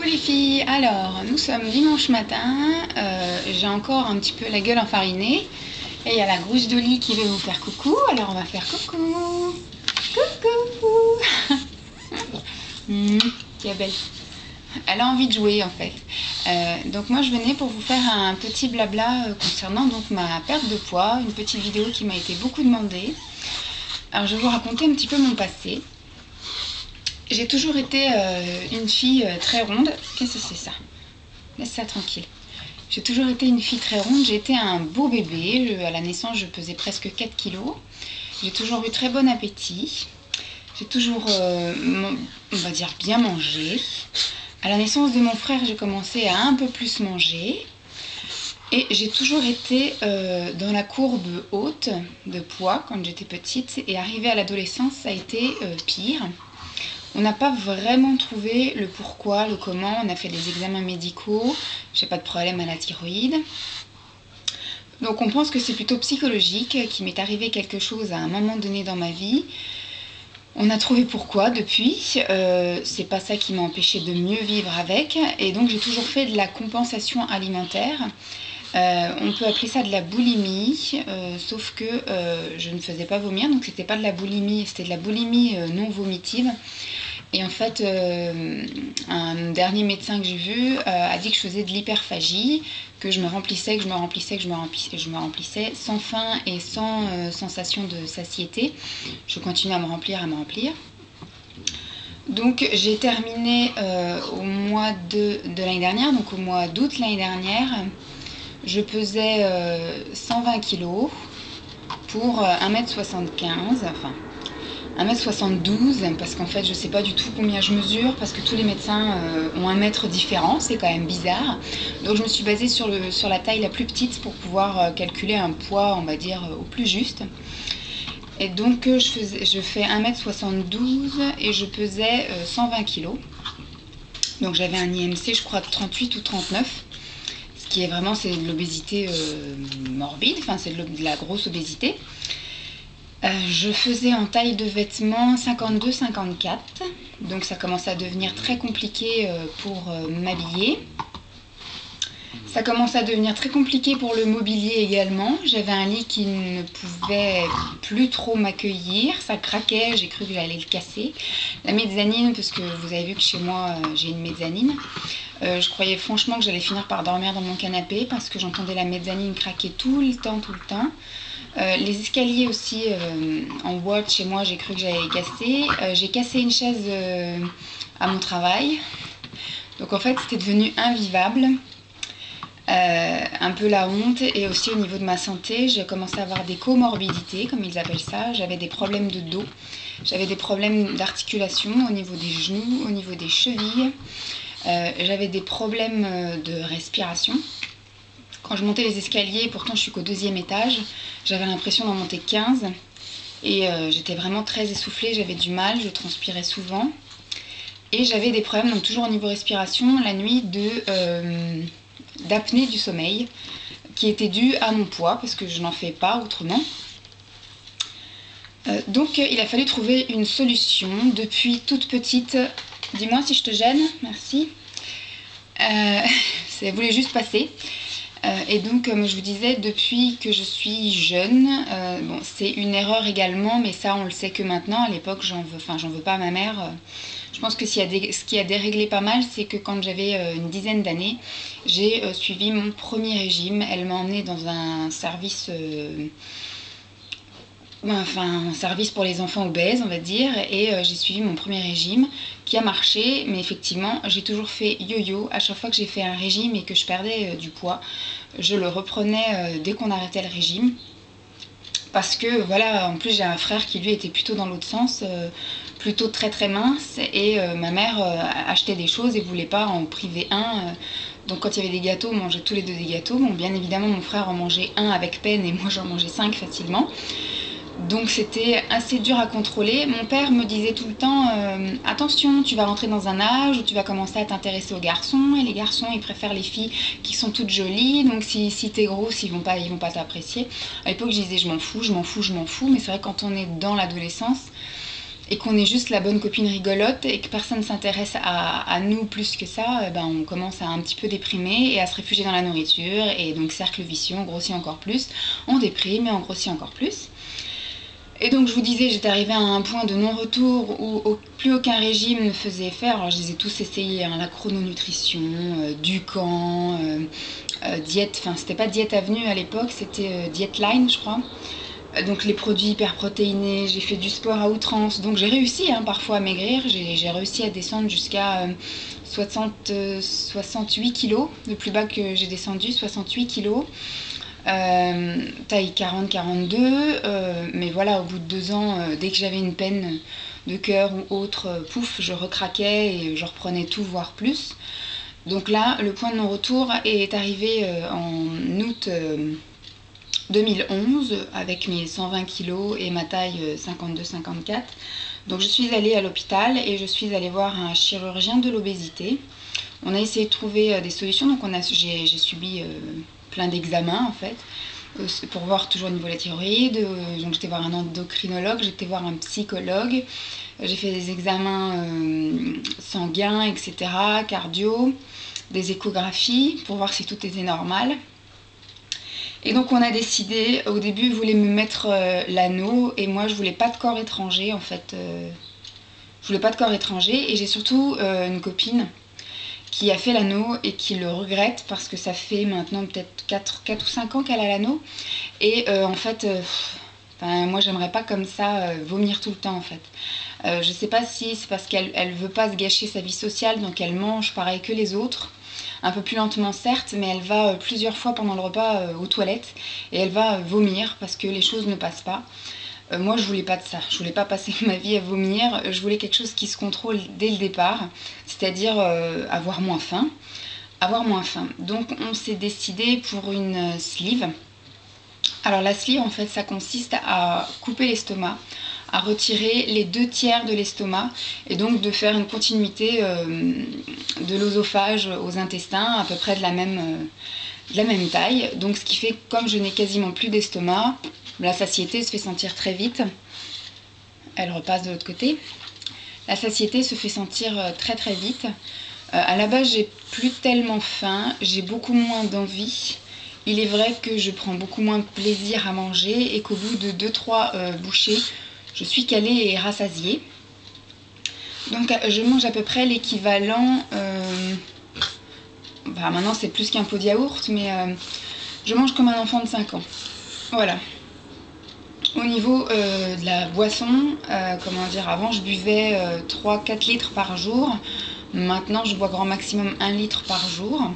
Coucou les filles, alors nous sommes dimanche matin, j'ai encore un petit peu la gueule enfarinée et il y a la grosse Dolly qui veut vous faire coucou, alors on va faire coucou, coucou. Qui est belle, elle a envie de jouer en fait. Donc moi je venais pour vous faire un petit blabla concernant donc ma perte de poids, une petite vidéo qui m'a été beaucoup demandée. Alors je vais vous raconter un petit peu mon passé. J'ai toujours été une fille très ronde. Qu'est-ce que c'est ça? Laisse ça tranquille. J'ai toujours été une fille très ronde. J'ai été un beau bébé. À la naissance, je pesais presque 4 kilos. J'ai toujours eu très bon appétit. J'ai toujours, on va dire, bien mangé. À la naissance de mon frère, j'ai commencé à un peu plus manger. Et j'ai toujours été dans la courbe haute de poids quand j'étais petite. Et arrivée à l'adolescence, ça a été pire. On n'a pas vraiment trouvé le pourquoi, le comment. On a fait des examens médicaux. J'ai pas de problème à la thyroïde. Donc on pense que c'est plutôt psychologique, qu'il m'est arrivé quelque chose à un moment donné dans ma vie. On a trouvé pourquoi depuis. C'est pas ça qui m'a empêché de mieux vivre avec. Et donc j'ai toujours fait de la compensation alimentaire. On peut appeler ça de la boulimie, sauf que je ne faisais pas vomir, donc c'était pas de la boulimie, c'était de la boulimie non vomitive. Et en fait, un dernier médecin que j'ai vu a dit que je faisais de l'hyperphagie, que je me remplissais, je me remplissais sans faim et sans sensation de satiété. Je continuais à me remplir. Donc j'ai terminé au mois de l'année dernière, donc au mois d'août l'année dernière. Je pesais 120 kg pour 1m75, enfin 1m72, parce qu'en fait je sais pas du tout combien je mesure, parce que tous les médecins ont un mètre différent, c'est quand même bizarre. Donc je me suis basée sur la taille la plus petite pour pouvoir calculer un poids, on va dire, au plus juste. Et donc je fais 1m72 et je pesais 120 kg. Donc j'avais un IMC je crois de 38 ou 39. Qui est vraiment, c'est de l'obésité morbide, enfin c'est de la grosse obésité. Je faisais en taille de vêtements 52-54, donc ça commençait à devenir très compliqué pour m'habiller. Ça commençait à devenir très compliqué pour le mobilier également. J'avais un lit qui ne pouvait plus trop m'accueillir, ça craquait, j'ai cru que j'allais le casser. La mezzanine, parce que vous avez vu que chez moi j'ai une mezzanine. Je croyais franchement que j'allais finir par dormir dans mon canapé parce que j'entendais la mezzanine craquer tout le temps. Les escaliers aussi en bois de chez moi, j'ai cru que j'allais les casser. J'ai cassé une chaise à mon travail. Donc en fait c'était devenu invivable. Un peu la honte, et aussi au niveau de ma santé, j'ai commencé à avoir des comorbidités, comme ils appellent ça. J'avais des problèmes de dos, j'avais des problèmes d'articulation au niveau des genoux, au niveau des chevilles. J'avais des problèmes de respiration. Quand je montais les escaliers, pourtant je suis qu'au 2e étage, j'avais l'impression d'en monter 15. Et j'étais vraiment très essoufflée, j'avais du mal, je transpirais souvent. Et j'avais des problèmes, donc toujours au niveau respiration, la nuit d'apnée du sommeil, qui était due à mon poids, parce que je n'en fais pas autrement. Donc il a fallu trouver une solution. Depuis toute petite, dis-moi si je te gêne, merci. Ça voulait juste passer. Et donc, comme je vous disais, depuis que je suis jeune, bon, c'est une erreur également, mais ça on le sait que maintenant. À l'époque, j'en veux pas à ma mère. Je pense que ce qui a déréglé pas mal, c'est que quand j'avais une dizaine d'années, j'ai suivi mon premier régime. Elle m'a emmenée dans un service, un service pour les enfants obèses, on va dire, et j'ai suivi mon premier régime qui a marché, mais effectivement, j'ai toujours fait yo-yo. À chaque fois que j'ai fait un régime et que je perdais du poids, je le reprenais dès qu'on arrêtait le régime. Parce que voilà, en plus j'ai un frère qui lui était plutôt dans l'autre sens, plutôt très très mince, et ma mère achetait des choses et voulait pas en priver un. Donc quand il y avait des gâteaux, on mangeait tous les deux des gâteaux. Bon, bien évidemment mon frère en mangeait un avec peine et moi j'en mangeais 5 facilement. Donc c'était assez dur à contrôler. Mon père me disait tout le temps attention, tu vas rentrer dans un âge où tu vas commencer à t'intéresser aux garçons, et les garçons ils préfèrent les filles qui sont toutes jolies, donc si t'es grosse ils vont pas t'apprécier. À l'époque je disais je m'en fous, mais c'est vrai que quand on est dans l'adolescence et qu'on est juste la bonne copine rigolote et que personne ne s'intéresse à nous plus que ça, on commence à un petit peu déprimer et à se réfugier dans la nourriture, et donc cercle vicieux, on grossit encore plus, on déprime et on grossit encore plus. Et donc je vous disais, j'étais arrivée à un point de non-retour où plus aucun régime ne faisait effet. Alors je les ai tous essayés, hein, la chrononutrition, Ducan, diète, enfin c'était pas Diète Avenue à l'époque, c'était Dietline je crois. Donc les produits hyper protéinés, j'ai fait du sport à outrance, donc j'ai réussi parfois à maigrir, j'ai réussi à descendre jusqu'à 68 kilos, le plus bas que j'ai descendu, 68 kilos. Taille 40-42, mais voilà, au bout de 2 ans, dès que j'avais une peine de cœur ou autre, pouf, je recraquais et je reprenais tout, voire plus. Donc là, le point de non-retour est arrivé en août 2011 avec mes 120 kilos et ma taille 52-54. Donc je suis allée à l'hôpital et je suis allée voir un chirurgien de l'obésité. On a essayé de trouver des solutions, donc j'ai subi plein d'examens en fait, pour voir toujours au niveau de la thyroïde. Donc j'étais voir un endocrinologue, j'étais voir un psychologue, j'ai fait des examens sanguins, etc., cardio, des échographies pour voir si tout était normal. Et donc on a décidé, au début ils voulaient me mettre l'anneau, et moi je voulais pas de corps étranger en fait. Je voulais pas de corps étranger, et j'ai surtout une copine qui a fait l'anneau et qui le regrette parce que ça fait maintenant peut-être 4 ou 5 ans qu'elle a l'anneau. Et en fait, moi j'aimerais pas comme ça vomir tout le temps en fait. Je sais pas si c'est parce qu'elle veut pas se gâcher sa vie sociale, donc elle mange pareil que les autres. Un peu plus lentement certes, mais elle va plusieurs fois pendant le repas aux toilettes et elle va vomir parce que les choses ne passent pas. Moi je voulais pas de ça, je voulais pas passer ma vie à vomir, je voulais quelque chose qui se contrôle dès le départ, c'est-à-dire avoir moins faim. Donc on s'est décidé pour une sleeve. Alors la sleeve en fait ça consiste à couper l'estomac, à retirer les 2/3 de l'estomac et donc de faire une continuité de l'œsophage aux intestins à peu près de la même taille. Donc ce qui fait que comme je n'ai quasiment plus d'estomac, la satiété se fait sentir très vite. Elle repasse de l'autre côté. La satiété se fait sentir très très vite. À la base, j'ai plus tellement faim, j'ai beaucoup moins d'envie. Il est vrai que je prends beaucoup moins de plaisir à manger et qu'au bout de 2-3 bouchées, je suis calée et rassasiée. Donc je mange à peu près l'équivalent... maintenant c'est plus qu'un pot de yaourt, mais je mange comme un enfant de 5 ans. Voilà. Au niveau de la boisson, avant je buvais 3-4 litres par jour. Maintenant je bois grand maximum 1 litre par jour.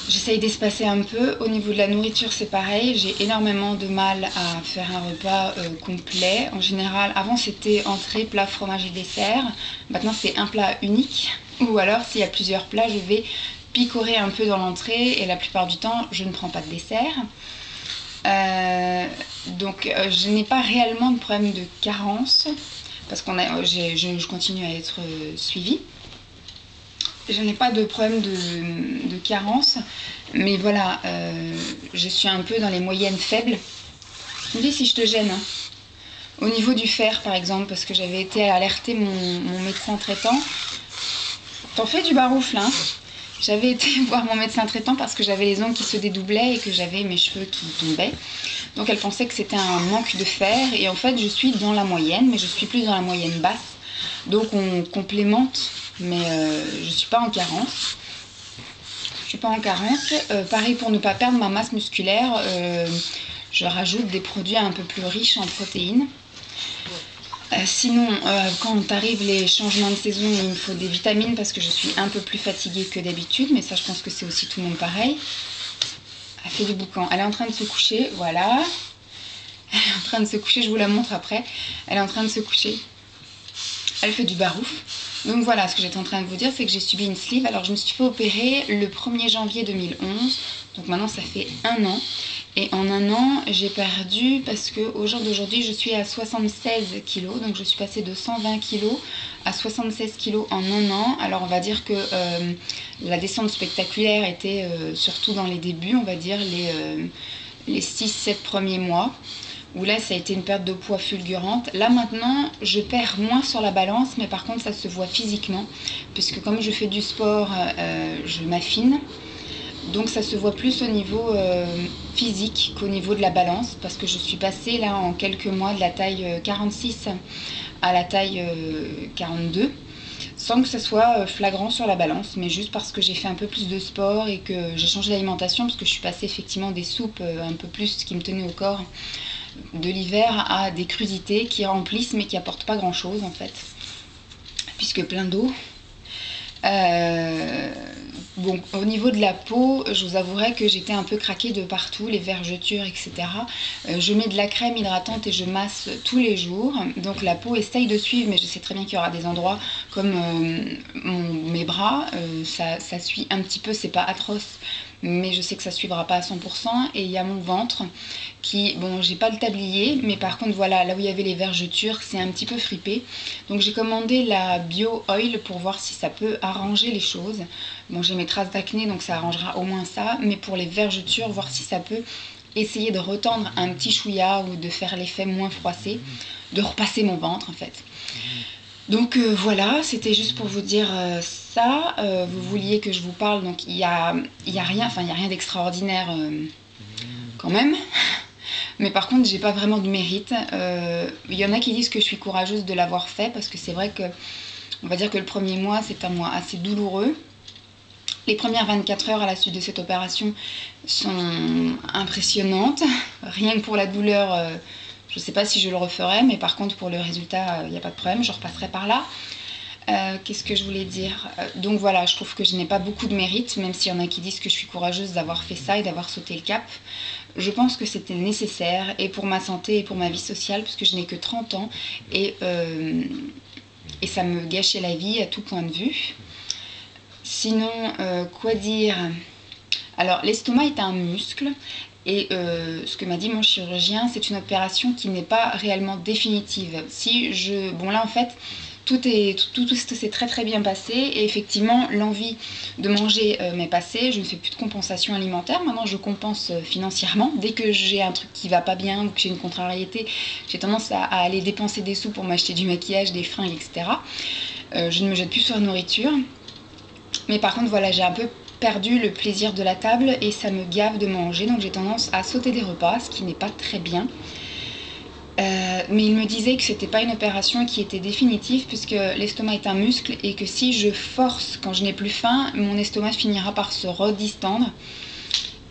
J'essaye d'espacer un peu. Au niveau de la nourriture c'est pareil, j'ai énormément de mal à faire un repas complet. En général, avant c'était entrée, plat, fromage et dessert. Maintenant c'est un plat unique. Ou alors s'il y a plusieurs plats, je vais picorer un peu dans l'entrée et la plupart du temps je ne prends pas de dessert. Je n'ai pas réellement de problème de carence parce je continue à être suivie. Je n'ai pas de problème de carence, mais voilà, je suis un peu dans les moyennes faibles. Je me dis si je te gêne. Au niveau du fer par exemple, parce que j'avais été alerter mon médecin traitant. T'en fais du baroufle, hein. J'avais été voir mon médecin traitant parce que j'avais les ongles qui se dédoublaient et que j'avais mes cheveux qui tombaient. Donc elle pensait que c'était un manque de fer et en fait je suis dans la moyenne, mais je suis plus dans la moyenne basse. Donc on complémente, mais je suis pas en carence. Pareil, pour ne pas perdre ma masse musculaire, je rajoute des produits un peu plus riches en protéines. Sinon, quand arrivent les changements de saison, il me faut des vitamines parce que je suis un peu plus fatiguée que d'habitude, mais ça je pense que c'est aussi tout le monde pareil. Elle fait du boucan, elle est en train de se coucher, voilà. Elle est en train de se coucher, je vous la montre après. Elle est en train de se coucher. Elle fait du barouf. Donc voilà, ce que j'étais en train de vous dire, c'est que j'ai subi une sleeve. Alors je me suis fait opérer le 1er janvier 2011, donc maintenant ça fait 1 an. Et en 1 an, j'ai perdu, parce qu'au jour d'aujourd'hui, je suis à 76 kg. Donc je suis passée de 120 kg à 76 kg en 1 an. Alors on va dire que la descente spectaculaire était surtout dans les débuts, on va dire les 6-7 premiers mois. où là ça a été une perte de poids fulgurante. Là maintenant je perds moins sur la balance, mais par contre ça se voit physiquement, puisque comme je fais du sport, je m'affine. Donc ça se voit plus au niveau physique qu'au niveau de la balance, parce que je suis passée là en quelques mois de la taille 46 à la taille 42, sans que ça soit flagrant sur la balance, mais juste parce que j'ai fait un peu plus de sport et que j'ai changé d'alimentation, parce que je suis passée effectivement des soupes un peu plus qui me tenaient au corps de l'hiver à des crudités qui remplissent mais qui apportent pas grand chose en fait, puisque plein d'eau. Bon, au niveau de la peau, je vous avouerai que j'étais un peu craquée de partout, les vergetures, etc. Je mets de la crème hydratante et je masse tous les jours. Donc la peau essaye de suivre, mais je sais très bien qu'il y aura des endroits comme mes bras. Ça suit un petit peu, c'est pas atroce, mais je sais que ça suivra pas à 100%. Et il y a mon ventre qui, bon, j'ai pas le tablier, mais par contre voilà, là où il y avait les vergetures, c'est un petit peu fripé. Donc j'ai commandé la Bio Oil pour voir si ça peut arranger les choses. Bon, j'ai mes traces d'acné, donc ça arrangera au moins ça, mais pour les vergetures, voir si ça peut essayer de retendre un petit chouïa ou de faire l'effet moins froissé, de repasser mon ventre en fait. Donc voilà, c'était juste pour vous dire ça. Vous vouliez que je vous parle, donc il y a rien, enfin il n'y a rien d'extraordinaire quand même. Mais par contre, j'ai pas vraiment de mérite. Il y en a qui disent que je suis courageuse de l'avoir fait, parce que c'est vrai que, on va dire que le premier mois, c'est un mois assez douloureux. Les premières 24 heures à la suite de cette opération sont impressionnantes. Rien que pour la douleur, je ne sais pas si je le referai, mais par contre pour le résultat, il n'y a pas de problème, je repasserai par là. Qu'est-ce que je voulais dire? Donc voilà, je trouve que je n'ai pas beaucoup de mérite, même s'il y en a qui disent que je suis courageuse d'avoir fait ça et d'avoir sauté le cap. Je pense que c'était nécessaire, et pour ma santé et pour ma vie sociale, parce que je n'ai que 30 ans, et ça me gâchait la vie à tout point de vue. Sinon, quoi dire? Alors, l'estomac est un muscle, et ce que m'a dit mon chirurgien, c'est une opération qui n'est pas réellement définitive. Bon là en fait, tout s'est très très bien passé, et effectivement l'envie de manger m'est passée. Je ne fais plus de compensation alimentaire, maintenant je compense financièrement. Dès que j'ai un truc qui va pas bien ou que j'ai une contrariété, j'ai tendance à aller dépenser des sous pour m'acheter du maquillage, des fringues, etc. Je ne me jette plus sur la nourriture. Mais par contre voilà, j'ai un peu perdu le plaisir de la table et ça me gave de manger, donc j'ai tendance à sauter des repas, ce qui n'est pas très bien. Mais il me disait que c'était pas une opération qui était définitive, puisque l'estomac est un muscle et que si je force quand je n'ai plus faim, mon estomac finira par se redistendre.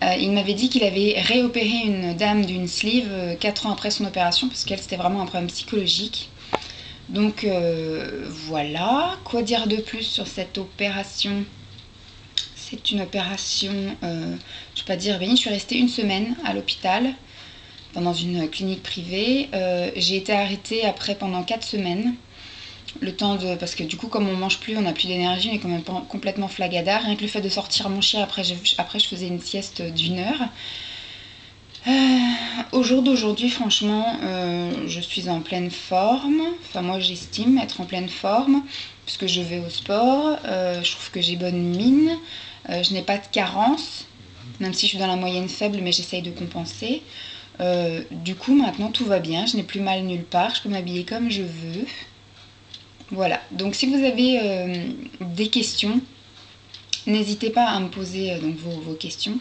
Il m'avait dit qu'il avait réopéré une dame d'une sleeve 4 ans après son opération, parce qu'elle c'était vraiment un problème psychologique. Donc voilà, quoi dire de plus sur cette opération? C'est une opération, je ne vais pas dire bénie, je suis restée 1 semaine à l'hôpital, dans une clinique privée. J'ai été arrêtée après pendant 4 semaines, le temps de... parce que du coup comme on mange plus, on n'a plus d'énergie, on est quand même complètement flagada. Rien que le fait de sortir mon chien, après je faisais une sieste d'1 heure. Au jour d'aujourd'hui, franchement, je suis en pleine forme. Enfin, moi, j'estime être en pleine forme, puisque je vais au sport. Je trouve que j'ai bonne mine. Je n'ai pas de carence, même si je suis dans la moyenne faible, mais j'essaye de compenser. Du coup, maintenant, tout va bien. Je n'ai plus mal nulle part. Je peux m'habiller comme je veux. Voilà. Donc, si vous avez des questions, n'hésitez pas à me poser donc, vos questions.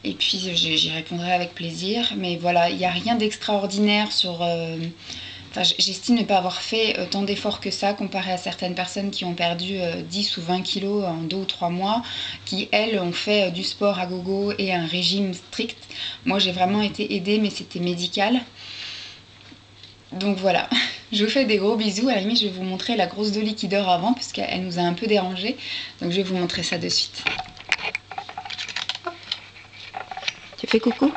Et puis j'y répondrai avec plaisir. Mais voilà, il n'y a rien d'extraordinaire sur... Enfin, j'estime ne pas avoir fait tant d'efforts que ça, comparé à certaines personnes qui ont perdu 10 ou 20 kilos en 2 ou 3 mois, qui elles ont fait du sport à gogo et un régime strict. Moi j'ai vraiment été aidée, mais c'était médical. Donc voilà, je vous fais des gros bisous. À la limite je vais vous montrer la grosse Dolly qui dort avant, parce qu'elle nous a un peu dérangé. Donc je vais vous montrer ça de suite. Tu fais coucou?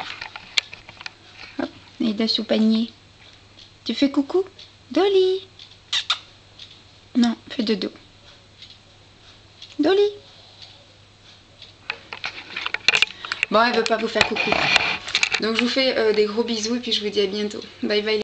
Hop, Naïda sous panier. Tu fais coucou? Dolly? Non, fais dodo. Dolly? Bon, elle veut pas vous faire coucou. Donc je vous fais des gros bisous et puis je vous dis à bientôt. Bye bye.